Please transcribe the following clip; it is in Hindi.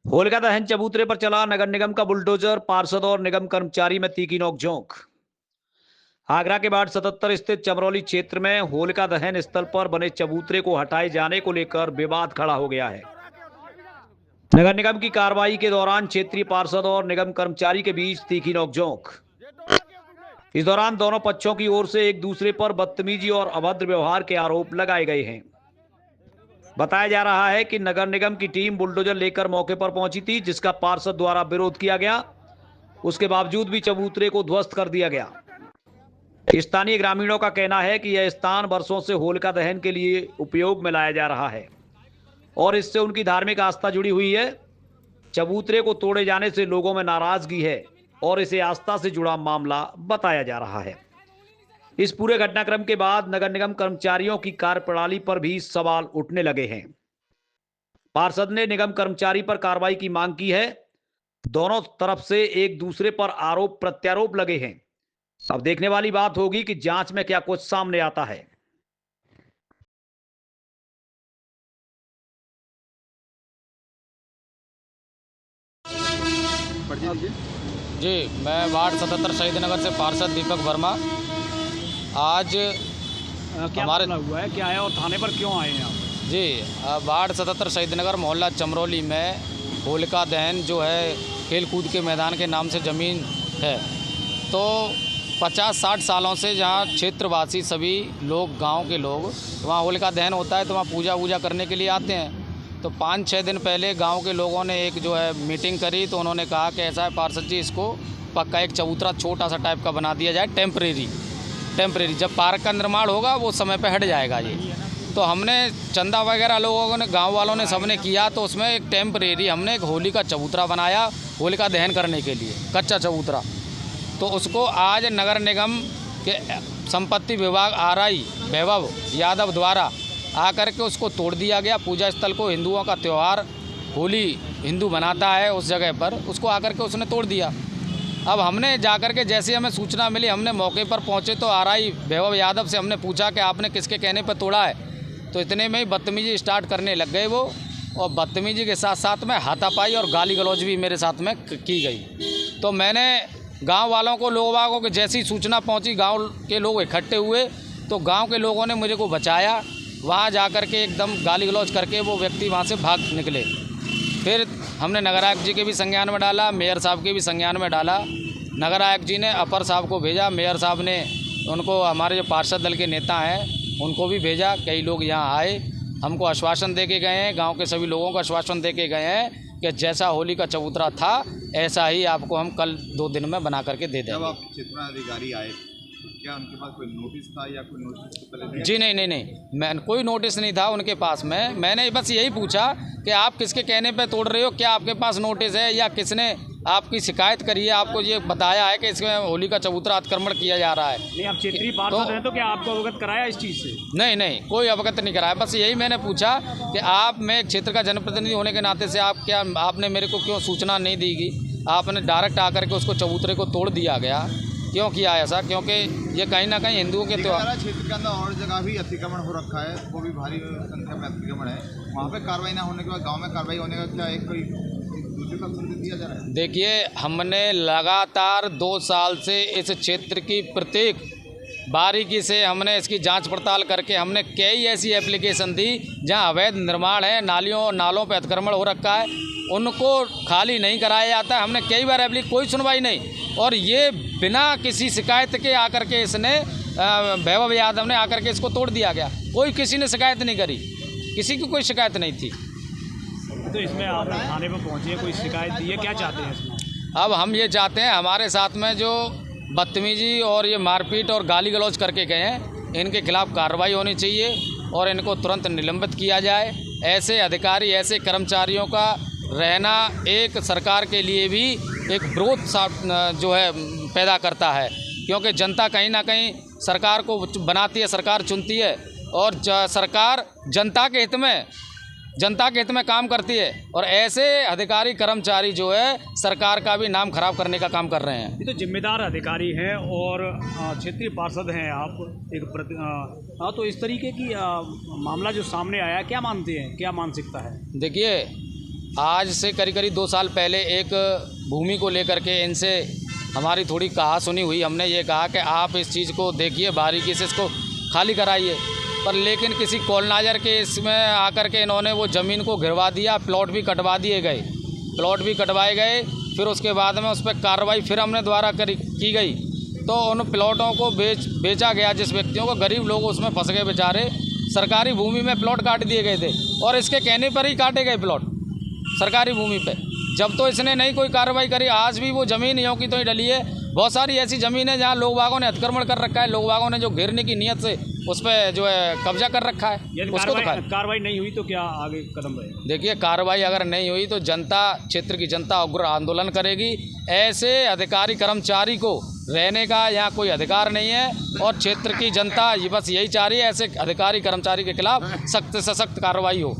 होलिका दहन चबूतरे पर चला नगर निगम का बुलडोजर, पार्षद और निगम कर्मचारी में तीखी नोकझोंक। आगरा के वार्ड 77 स्थित चमरौली क्षेत्र में होलिका दहन स्थल पर बने चबूतरे को हटाए जाने को लेकर विवाद खड़ा हो गया है। नगर निगम की कार्रवाई के दौरान क्षेत्रीय पार्षद और निगम कर्मचारी के बीच तीखी नोकझोंक। इस दौरान दोनों पक्षों की ओर से एक दूसरे पर बदतमीजी और अभद्र व्यवहार के आरोप लगाए गए हैं। बताया जा रहा है कि नगर निगम की टीम बुलडोजर लेकर मौके पर पहुंची थी, जिसका पार्षद द्वारा विरोध किया गया। उसके बावजूद भी चबूतरे को ध्वस्त कर दिया गया। स्थानीय ग्रामीणों का कहना है कि यह स्थान वर्षों से होलिका दहन के लिए उपयोग में लाया जा रहा है और इससे उनकी धार्मिक आस्था जुड़ी हुई है। चबूतरे को तोड़े जाने से लोगों में नाराजगी है और इसे आस्था से जुड़ा मामला बताया जा रहा है। इस पूरे घटनाक्रम के बाद नगर निगम कर्मचारियों की कार्यप्रणाली पर भी सवाल उठने लगे हैं। पार्षद ने निगम कर्मचारी पर कार्रवाई की मांग की है। दोनों तरफ से एक दूसरे पर आरोप प्रत्यारोप लगे हैं। अब देखने वाली बात होगी कि जांच में क्या कुछ सामने आता है। जी, मैं वार्ड 77 शहीद नगर से पार्षद दीपक वर्मा। आज क्या हमारे हुआ है, क्या है और थाने पर क्यों आए हैं आप? जी वार्ड 77 शहीद नगर मोहल्ला चमरौली में होलिका दहन जो है खेल कूद के मैदान के नाम से ज़मीन है, तो 50-60 सालों से जहाँ क्षेत्रवासी सभी लोग, गांव के लोग, वहाँ होलिका दहन होता है तो वहाँ पूजा वूजा करने के लिए आते हैं। तो 5-6 दिन पहले गांव के लोगों ने एक जो है मीटिंग करी, तो उन्होंने कहा कि ऐसा है पार्षद जी, इसको पक्का एक चबूतरा छोटा सा टाइप का बना दिया जाए, टेम्परेरी। जब पार्क का निर्माण होगा वो समय पे हट जाएगा ये। तो हमने चंदा वगैरह लोगों ने, गांव वालों ने, सबने किया, तो उसमें एक टेम्परेरी हमने एक होली का चबूतरा बनाया होलिका दहन करने के लिए, कच्चा चबूतरा। तो उसको आज नगर निगम के संपत्ति विभाग RI वैभव यादव द्वारा आकर के उसको तोड़ दिया गया। पूजा स्थल को, हिंदुओं का त्यौहार होली हिंदू मनाता है उस जगह पर, उसको आकर के उसने तोड़ दिया। अब हमने जाकर के, जैसे हमें सूचना मिली, हमने मौके पर पहुंचे तो RI वैभव यादव से हमने पूछा कि आपने किसके कहने पर तोड़ा है। तो इतने में ही बदतमीजी स्टार्ट करने लग गए वो, और बदतमीजी के साथ साथ में हाथापाई और गाली गलौज भी मेरे साथ में की गई। तो मैंने गांव वालों को, लोगों को जैसी सूचना पहुंची, गांव के लोग इकट्ठे हुए, तो गांव के लोगों ने मुझे को बचाया। वहां जाकर के एकदम गाली गलौज करके वो व्यक्ति वहां से भाग निकले। फिर हमने नगर आयुक्त जी के भी संज्ञान में डाला, मेयर साहब के भी संज्ञान में डाला। नगर आयुक्त जी ने अपर साहब को भेजा, मेयर साहब ने उनको, हमारे जो पार्षद दल के नेता हैं उनको भी भेजा। कई लोग यहाँ आए, हमको आश्वासन दे के गए हैं, गाँव के सभी लोगों को आश्वासन दे के गए हैं कि जैसा होली का चबूतरा था ऐसा ही आपको हम कल 2 दिन में बना करके दे देंगे। जब आप क्षेत्राधिकारी आए तो क्या उनके पास कोई नोटिस था या कोई नोटिस तो पहले? जी नहीं, मैं कोई नोटिस नहीं था उनके पास में। मैंने बस यही पूछा कि आप किसके कहने पे तोड़ रहे हो, क्या आपके पास नोटिस है या किसने आपकी शिकायत करी है, आपको ये बताया है कि इसमें होली का चबूतरा अतिक्रमण किया जा रहा है? नहीं, आप क्षेत्रीय पार्षद हैं तो क्या आपको अवगत कराया इस चीज़ से? नहीं, कोई अवगत नहीं कराया। बस यही मैंने पूछा कि आप, मैं क्षेत्र का जनप्रतिनिधि होने के नाते से आप क्या, आपने मेरे को क्यों सूचना नहीं दी गई? आपने डायरेक्ट आकर के उसको चबूतरे को तोड़ दिया गया, क्यों किया ऐसा? क्योंकि ये कहीं ना कहीं हिंदुओं के त्योहार, क्षेत्र के अंदर और जगह भी अतिक्रमण हो रखा है, वो भी भारी संख्या में अतिक्रमण है। वहाँ पे कार्रवाई ना होने के बाद गांव में कार्रवाई होने का क्या एक कोई दूसरे का संदेश दिया जा रहा है? देखिए, हमने लगातार 2 साल से इस क्षेत्र की प्रत्येक बारीकी से हमने इसकी जांच पड़ताल करके हमने कई ऐसी एप्लीकेशन दी जहां अवैध निर्माण है, नालों पे अतिक्रमण हो रखा है, उनको खाली नहीं कराया जाता है। हमने कई बार कोई सुनवाई नहीं, और ये बिना किसी शिकायत के आकर के इसने, वैभव यादव ने आकर के इसको तोड़ दिया गया। कोई, किसी ने शिकायत नहीं करी, किसी की कोई शिकायत नहीं थी। तो इसमें आप थाने पर पहुंचे, कोई शिकायत दी है, क्या चाहते हैं इसमें? अब हम ये चाहते हैं, हमारे साथ में जो बदतमीजी और ये मारपीट और गाली गलौज करके गए हैं, इनके खिलाफ कार्रवाई होनी चाहिए और इनको तुरंत निलंबित किया जाए। ऐसे अधिकारी, ऐसे कर्मचारियों का रहना एक सरकार के लिए भी एक विरोध जो है पैदा करता है, क्योंकि जनता कहीं ना कहीं सरकार को बनाती है, सरकार चुनती है, और सरकार जनता के हित में काम करती है, और ऐसे अधिकारी कर्मचारी जो है सरकार का भी नाम खराब करने का काम कर रहे हैं। ये तो जिम्मेदार अधिकारी हैं और क्षेत्रीय पार्षद हैं आप, तो इस तरीके की मामला जो सामने आया, क्या मानते हैं, क्या मानसिकता है? देखिए, आज से करीब 2 साल पहले एक भूमि को लेकर के इनसे हमारी थोड़ी कहा सुनी हुई। हमने ये कहा कि आप इस चीज़ को देखिए, बारीकी से इसको खाली कराइए, पर लेकिन किसी कॉलोनाइजर के इसमें आकर के इन्होंने वो ज़मीन को घिरवा दिया, प्लॉट भी कटवा दिए गए, प्लॉट भी कटवाए गए। फिर उसके बाद में उस पर कार्रवाई फिर हमने द्वारा की गई, तो उन प्लॉटों को बेचा गया जिस व्यक्तियों को, गरीब लोग उसमें फंस गए बेचारे। सरकारी भूमि में प्लॉट काट दिए गए थे और इसके कहने पर ही काटे गए प्लॉट सरकारी भूमि पे। जब तो इसने नहीं कोई कार्रवाई करी, आज भी वो ज़मीन यों की तो ही डली है। बहुत सारी ऐसी ज़मीन है जहाँ लोग बागों ने अतिक्रमण कर रखा है, लोग बागों ने जो घेरने की नीयत से उस पर जो है कब्जा कर रखा है, उसको तो कार्रवाई नहीं हुई तो क्या आगे कदम रहेगा? देखिए, कार्रवाई अगर नहीं हुई तो जनता, क्षेत्र की जनता उग्र आंदोलन करेगी। ऐसे अधिकारी कर्मचारी को रहने का यहाँ कोई अधिकार नहीं है और क्षेत्र की जनता बस यही चाह रही है ऐसे अधिकारी कर्मचारी के खिलाफ सख्त से सख्त कार्रवाई हो।